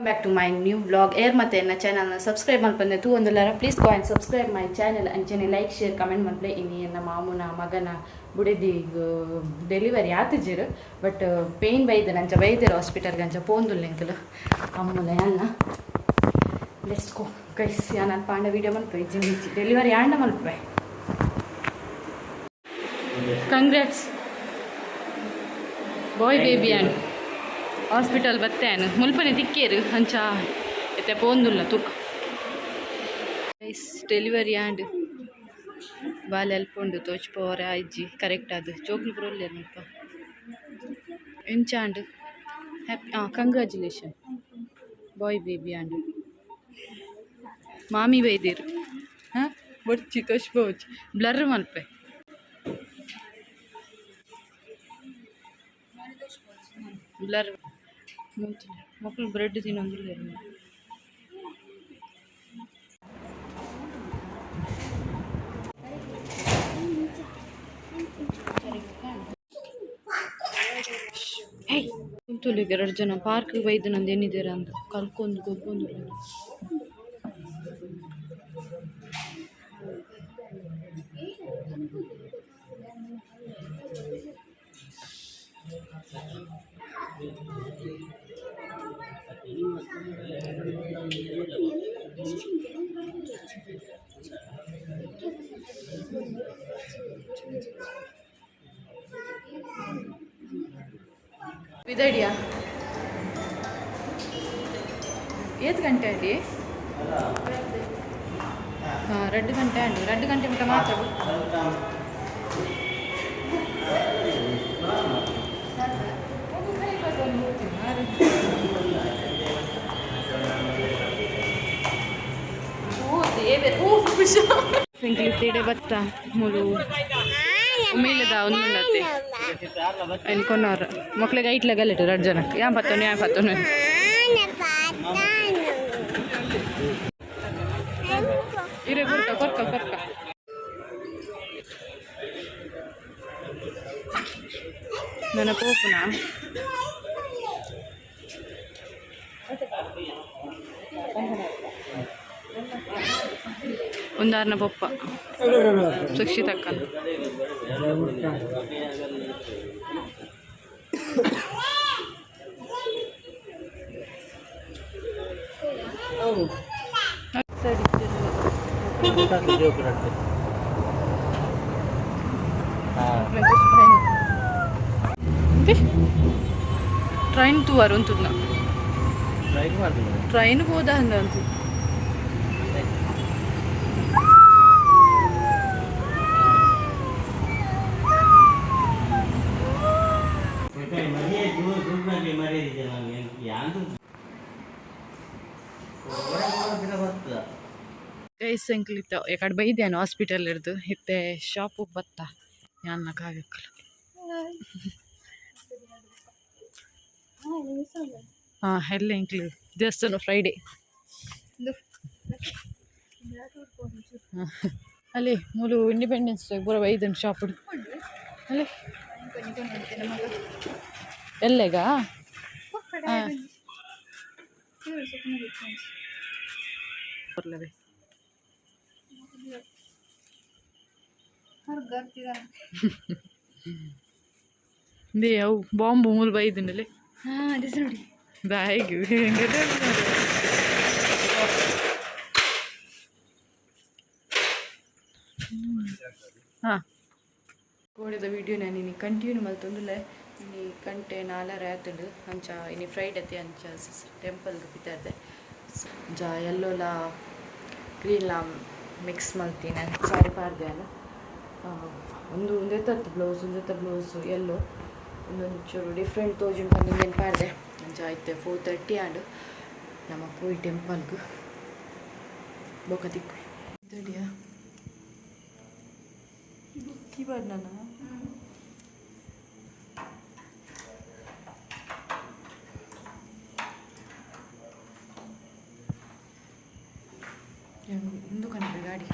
back to my new vlog. Air ಮತ್ತೆ ನನ್ನ channel ನ ಸಬ್ಸ್ಕ್ರೈಬ್ ಮಾಡ್ಕೊಂಡೆ ತೂ ಒಂದಲ್ಲರ please go and subscribe my channel ಅಂಚನೆ ಲೈಕ್ ಶೇರ್ ಕಮೆಂಟ್ ಮಾಡ್ಲೆ ಇನಿ ನನ್ನ ಮಾಮುನ ಮಗನ ಬುಡೆದಿ ಡೆಲಿವರಿ ಆತಿಜಿರು ಬಟ್ ಪೇನ್ ಬೈದೆ ನಂಚ ಬೈದಿರ ಹಾಸ್ಪಿಟಲ್ ಗಂಚ ಪೋಂದುಲ್ಲೆಂಕಲ್ ಅಮ್ಮಲ ಅನ್ನ ಲೆಟ್ಸ್ ಗೋ ಗೈಸ್ ನಾನು ಪಾಂಡ ವಿಡಿಯೋ ಮಲ್ಪೆ ಜಿಂಗಿಚ್ಚಿ ಡೆಲಿವರಿ ಆಂಡ ಮಲ್ಪೆ congrats boy baby and hospital ಬತ್ತೇನು ಮುಲ್ಪನೆ ತಿಕ್ಕೇರು ಅಂಚ ಎತ್ತೆ ಪೋಂದುಲ್ಲ ತೂಕ ಗೈಸ್ ಡೆಲಿವರಿ ಆ್ಯಂಡ್ ಬಾಲ್ ಎಲ್ಪುಂಡು ತೋಚ್ಪೋರೆ ಅಜ್ಜಿ ಕರೆಕ್ಟ್ ಅದು ಜೋಕ್ಲು ಬರೋಲ್ಲ ಮುಲ್ಪ ಎಂಚಾಂಡ್ happy congratulation bye baby and ಮಾಮಿ ಬೈದಿರು ಹಾಂ ಬೊಚ್ಚಿ ತೋಚ್ಪೋಚ್ ಬ್ಲರ್ ಮಲ್ಪೆ ಬ್ಲರ್ ಮಕ್ಕಳು ಬ್ರೆಡ್ ತಿನ್ನೋದಿಲ್ಲ ಕುಂತುಲಿಗೆ 2 ಜನ ಪಾರ್ಕ್ಗೆ ಬೈದು ನಂದು ಏನಿದ್ದೀರ ಅಂತ ಕಲ್ಕೊಂಡು ಗೊಬ್ಬೊಂದು ಇದಡಿಯಾ ಏತ್ ಗಂಟೆ ಅಡಿ ಹಾಂ 2 ಗಂಟೆ ಅಂಡು 2 ಗಂಟೆ ಬಿಟ್ಟ ಮಾತ್ರ ಸಿಂಕ್ಲಿತ್ತಿಡೆ ಬತ್ತ ಮುಳು ಉಮೇಲದ ಒಂದುಂಡತ್ತೆ ಎನ್ಕೊನ್ನವ್ರ ಮಕ್ಳಿಗೆ ಐಟ್ಲ ಗಲ್ಲಿಟ್ಟು 2 ಜನಕ್ಕೆ ಯಾ ಪತ್ತೋನು ಇರೇ ಕೊರ್ಕ ನನ್ನ ಪೋಪುನ ಒಂದಾರ್ನ ಪೊಪ್ಪ ಸುಕ್ಷಿತಕ್ಕನ ಸರಿ ಟ್ರೈನ್ ತೂವಾರು ಅಂತುಲ್ಲ ಟ್ರೈನ್ ಹೋದ ಅಂದಂತು ಗೈಸ್ ಸಂಕ್ಲಿತ ಯಾಕಡೆ ಬೈದ್ಯಾನು ಹಾಸ್ಪಿಟಲ್ ಹಿಡ್ದು ಇತ್ತೆ ಶಾಪಿಗೆ ಬತ್ತ ಅನ್ನಕ್ಕಾಗಕ್ಕಲ್ಲ ಹಾಂ ಎಲ್ಲ ಇಂಕ್ಲು ದೇವಸ್ಥಾನ ಫ್ರೈಡೇ ಅಲ್ಲಿ ಮೂಲು ಇಂಡಿಪೆಂಡೆನ್ಸ್ ಡೇ ಪೂರ ಬೈದನು ಶಾಪಿಡು ಅಲ್ಲಿ ಎಲ್ಲೆಗ ಹಾಂ ಬರ್ಲವೇ ದೇ ಅವು ಬಾಂಬು ಮೂಲು ಬೈದನಲ್ಲಿ ಬ್ಯಾಗ್ ಹಾಂ ಕೋಡಿದ ವಿಡಿಯೋ ನಾನು ಇನ್ನು ಕಂಟಿನ್ಯೂ ಮಲ್ತೊಂದುಲ್ಲೆ ಇನ್ನು ಕಂಟೆ 4 ಆತುಂಡು ಅಂಚ ಇನ್ನು ಫ್ರೈಡೇ ಅಂಚ ಟೆಂಪಲ್ಗೆ ಬಿದ್ದಾದೆ ಜಾ ಎಲ್ಲೋಲ ಗ್ರೀನ್ಲಾ ಮಿಕ್ಸ್ ಮಲ್ತೀನಿ ಸಾರಿ ಪಾರ್ದೆ ಅಲ್ಲ ಒಂದೆತ್ತತ್ತು ಬ್ಲೌಸು ಎಲ್ಲೋ ಒಂದೊಂಚೂರು ಡಿಫ್ರೆಂಟ್ ತೋಜುಂಡು ಬಂದು ಪಾರ್ದೆ ಅಂಚ ಆಯ್ತು 4:30 ಆಂಡ್ ನಮ್ಮ ಪೋಯಿ ಟೆಂಪಲ್ಗೆ ಬೊಕ ತಿಕ್ಕು ಇದಡಿಯಾ ಕೀಬಾರ್ಡ್ ನಾನು ಮುಂದೆ ಕಣೆ ಗಾಡಿ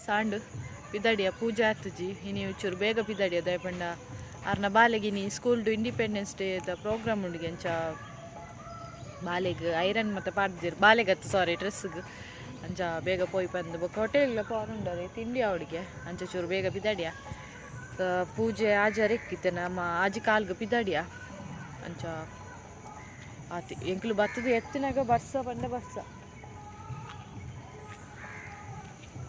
ಸಾಂಡು ಪಿದಾಡಿಯ ಪೂಜೆ ಆತುಜಿ ಇನಿ ಚೂರು ಬೇಗ ಪಿದಾಡಿಯ ದಯಪಂಡ ಅರ್ನ ಬಾಲೆಗಿನಿ ಸ್ಕೂಲ್ಡು ಇಂಡಿಪೆಂಡೆನ್ಸ್ ಡೇ ಪ್ರೋಗ್ರಾಮ್ ಉಂಡಿಗೆ ಅಂಚ ಬಾಲೆಗ್ ಐರನ್ ಮತ್ತು ಪಾಡ್ದಿರು ಬಾಲೆಗತ್ತು ಸಾರಿ ಡ್ರೆಸ್ಗೆ ಅಂಚ ಬೇಗ ಪೋಯಿ ಬಂದು ಬೊಕ್ಕ ಹೋಟೆಲ್ ಪಾರುಂಡದೆ ತಿಂಡಿ ಅವಳಿಗೆ ಅಂಚ ಚೂರು ಬೇಗ ಪಿದಾಡಿಯ ಪೂಜೆ ಆಜಾರೆಕ್ಕಿತ್ತೆ ನಮ್ಮ ಆಜಿ ಕಾಲ್ಗೆ ಪಿದಾಡಿಯ ಅಂಚ ಆತಿ ಎಂಕ್ಲು ಬತ್ತದು ಎತ್ತಿನಾಗ ಬರ್ಸ ಬಂಡ ಬರ್ಸ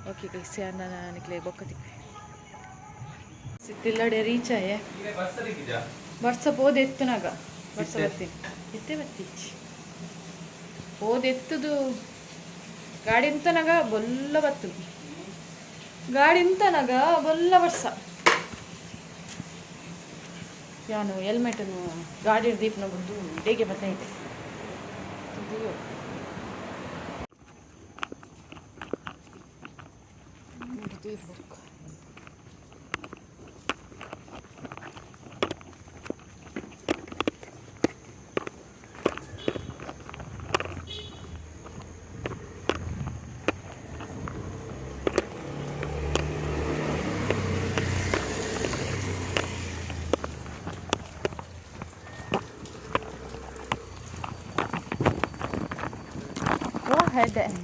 ಓಕೆ ಕೈಸಿ ಅನ್ನ ನನಗೆ ಬೊಕ್ಕ ತಿಪ್ಪೆ ಸಿತ್ತಿಲ್ಲಡೆ ರೀಚ್ ಆಯೆ ಬರ್ಸ ಪೋದು ಎತ್ತನಾಗ ಬರ್ಸ ಬರ್ತೀನಿ ಎತ್ತೇ ಬರ್ತಿಚ್ಚಿ ಪೋದು ಎತ್ತದು ಗಾಡಿ ಇಂತನಾಗ ಬೊಲ್ಲ ಬತ್ತು ಗಾಡಿ ಇಂತನಾಗ ಬೊಲ್ಲ ಬರ್ಸ ಯಾನು ಹೆಲ್ಮೆಟನ್ನು ಗಾಡಿ ದೀಪನ ಬಂದು ಡೇಗೆ ಬತ್ತೈತೆ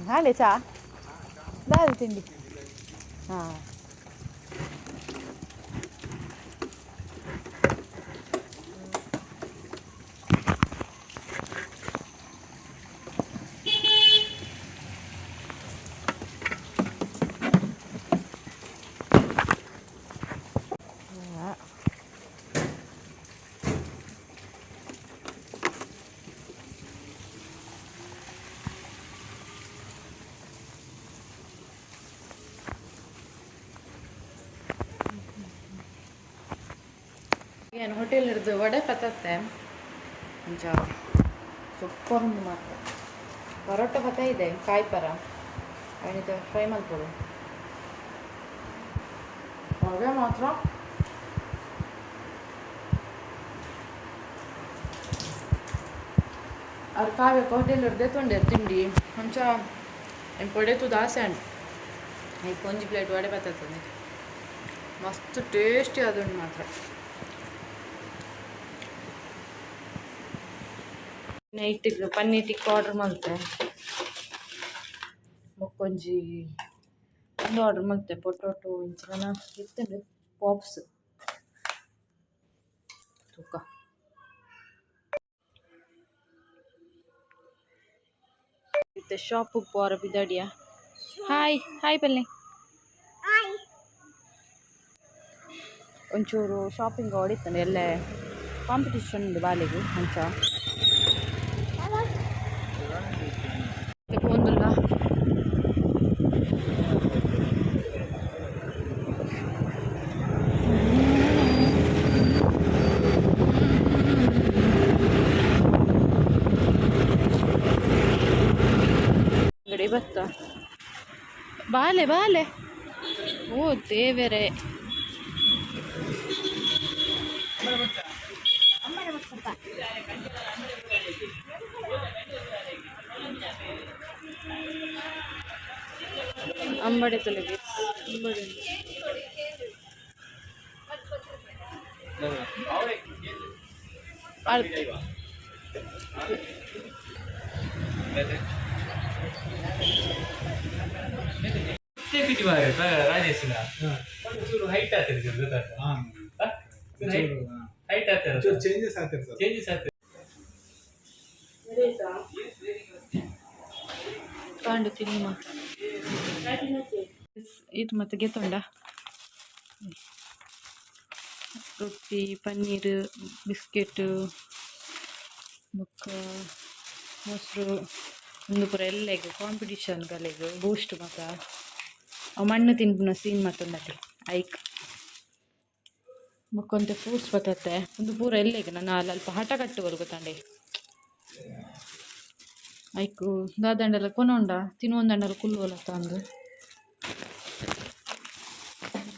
ಹಾಳೆ ಚಾ ದಾಲ್ ತಿಂಡಿ ಹಾಂ ಏನು ಹೋಟೆಲ್ ಹಿಡ್ದು ವಡೆ ಪತ್ತತ್ತೆ ಅಂಚ ಸೂಪರ್ ಉಂಡು ಮಾತ್ರ ಪರೋಟ ಪತ್ತ ಇದೆ ಕಾಯಿ ಪರ ಅವನಿಗೆ ಫ್ರೈ ಮಾಡ್ಬೋದು ವಡೆ ಮಾತ್ರ ಅವ್ರು ಕಾವ್ಯಕ್ಕೆ ಹೋಟೆಲ್ ಹಿಡ್ದೆ ತೊಂಡೆ ತಿಂಡಿ ಅಂಚ ಪೊಡೆತು ದಾಸೆ ಅಂಡು ಈಗ ಒಂಜಿ ಪ್ಲೇಟ್ ವಡೆ ಬರ್ತದೆ ಮಸ್ತ್ ಟೇಸ್ಟಿ ಆದುಂಡು ಮಾತ್ರ ನೈಟಿಗೆ ಪನ್ನೀರ್ ಟಿಕ್ಕ ಆರ್ಡ್ರ್ ಮಾಡ್ತೆ ಮೊಕ್ಕೊಂಜಿ ಒಂದು ಆರ್ಡ್ರ್ ಮಾಡ್ತೆ ಪೊಟೊಟೊ ಇಂಚನ ಇರ್ತಂಡು ಪಾಪ್ಸ್ ತೂಕ ಮತ್ತೆ ಶಾಪಿಗೆ ಪೋರ ಬಿದ್ದಾಡಿಯ ಹಾಯ್ ಹಾಯ್ ಪಲ್ಲೆ ಒಂಚೂರು ಶಾಪಿಂಗ್ ಹೊಡಿತಾನೆ ಎಲ್ಲ ಕಾಂಪಿಟೇಷನ್ ಉಂಡು ಬಾಲೆಗೆ ಅಂಚ ಒಂದಿಲ್ಲ ಅಂಗಡಿ ಬತ್ತ ಬಾಲೆ ಬಾಲೆ ಓ ದೇವರೇ ಅಂಬಡೆ ತೊಲೆಗೆ ರಾಜೇಶ್ ಹೈಟ್ ಆಗ್ತದೆ ಹೈಟ್ ಆಗ್ತದೆ ಚೇಂಜಸ್ ಆಗ್ತದೆ ಕಾಂಡು ತಿನ್ನಿ ಇದು ಮತ್ತೆ ಗೆತ್ತೊಂಡ ರೊಟ್ಟಿ ಪನ್ನೀರ್ ಬಿಸ್ಕೆಟ್ ಬೊಕ್ಕ ಮೊಸರು ಒಂದು ಪೂರ ಎಲ್ಲೆಗ್ ಕಾಂಪಿಟೇಷನ್ಗಲೆಗ್ ಬೂಸ್ಟ್ ಮಾತ ಅವು ಮಣ್ಣು ತಿನ್ಪುನ ಸೀನ್ ಮತ್ತೊಂದಕ್ಕೆ ಐಕ್ ಬೊಕ್ಕೊಂತೆ ಫ್ರೂಟ್ಸ್ ಬರ್ತತೆ ಒಂದು ಪೂರ ಎಲ್ಲೆಗ್ ನಾನು ಅಲ್ಪ ಹಠ ಕಟ್ಟುವಲು ಗೊತ್ತಂಡೆ ಐಕು ದಾದಂಡೆಲ್ಲ ಕೊನೊಂಡ ತಿನ್ನುವಂದಂಡೆಲ್ಲ ಕುಲ್ಲುವಲ ತಂದು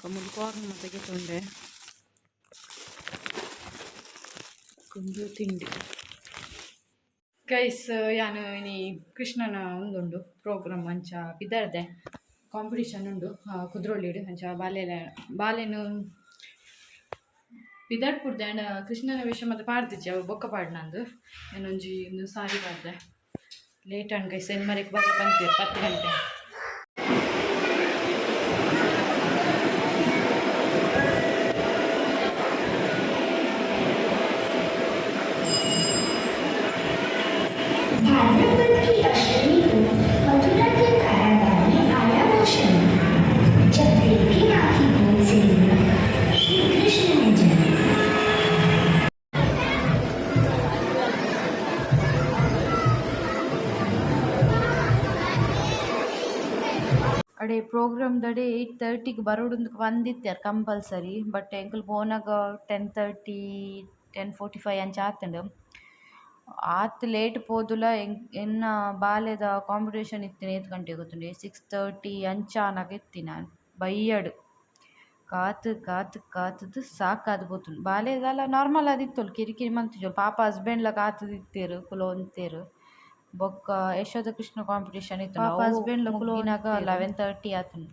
ಮುಂದೆ ಕಾರ್ನ್ ಮತ್ತೆ ಗೆತ್ತೊಂಡೆ ಕೊಂದು ತಿಂಡಿ ಗೈಸ್ ಯಾನು ಇನಿ ಕೃಷ್ಣನ ಒಂದುಂಡು ಪ್ರೋಗ್ರಾಮ್ ಅಂಚ ಬಿದ್ದಾರ್ದೆ ಕಾಂಪಿಟೇಷನ್ ಉಂಡು ಕುದ್ರೋಳಿಡು ಅಂಚ ಬಾಲೆನು ಬಿದರ್ಪುರ್ದ ಆ್ಯಂಡ್ ಕೃಷ್ಣನ ವೇಷ ಮತ್ತು ಪಾಡ್ದಿಜ್ಜಿ ಅವು ಬೊಕ್ಕ ಪಾಡ್ನಂದು ಏನೊಂಜಿ ಒಂದು ಸಾರಿ ಪಾಡ್ದೆ ಲೇಟ್ ಅನ್ಕೈ ಸೆನ್ಮರೆಗೆ ಬಂತೀರಿ 10 ಗಂಟೆ. भाद्रपद की अष्टमी को मथुरा के कारागार में आया वो क्षण जब देवी माँ की गोद से निकला श्री कृष्ण ने जन्म. ಅಡೆ ಪ್ರೋಗ್ರಾಮ್ದಡೆ 8:30ಗೆ ಬರೋಡು ಬಂದಿತ್ತಾರೆ ಕಂಪಲ್ಸರಿ. ಬಟ್ ಎಂಕಲ್ ಪೋನಾಗ 10:30 10:45 ಅಂಚ ಆತಂಡು. ಆತ್ ಲೇಟ್ ಪೋದುಲ ಎನ್ನ ಬಾಲ್ಯದ ಕಾಂಪಿಟೇಷನ್ ಇತ್ತಿನ 8 ಗಂಟೆಗೆ ಗೊತ್ತುಂಡೆ 6:30 ಅಂಚಾನಾಗ ಎತ್ತಿ ನಾನು ಬೈಯಡು ಕಾತುದು ಸಾಕಾದ್ ಪೋತುಂಡು. ಬಾಲ್ಯದಲ್ಲ ನಾರ್ಮಲ್ ಆದಿತ್ತೋಳು ಕಿರಿಕಿರಿ ಮಂತಿಜೋಳು ಪಾಪ ಹಸ್ಬೆಂಡ್ಲ ಕಾತುದಿತ್ತೇರು ಕುಲೋ ಒಂತೇರು. ಬೊಕ್ಕ ಯಶೋಧ ಕೃಷ್ಣ ಕಾಂಪಿಟೇಷನ್ ಇತ್ತು ಪಾಪ ಹಸ್ಬೆಂಡ್ಲ ಕುಲೋನಾಗ 11:30 ಆತುಂಡು.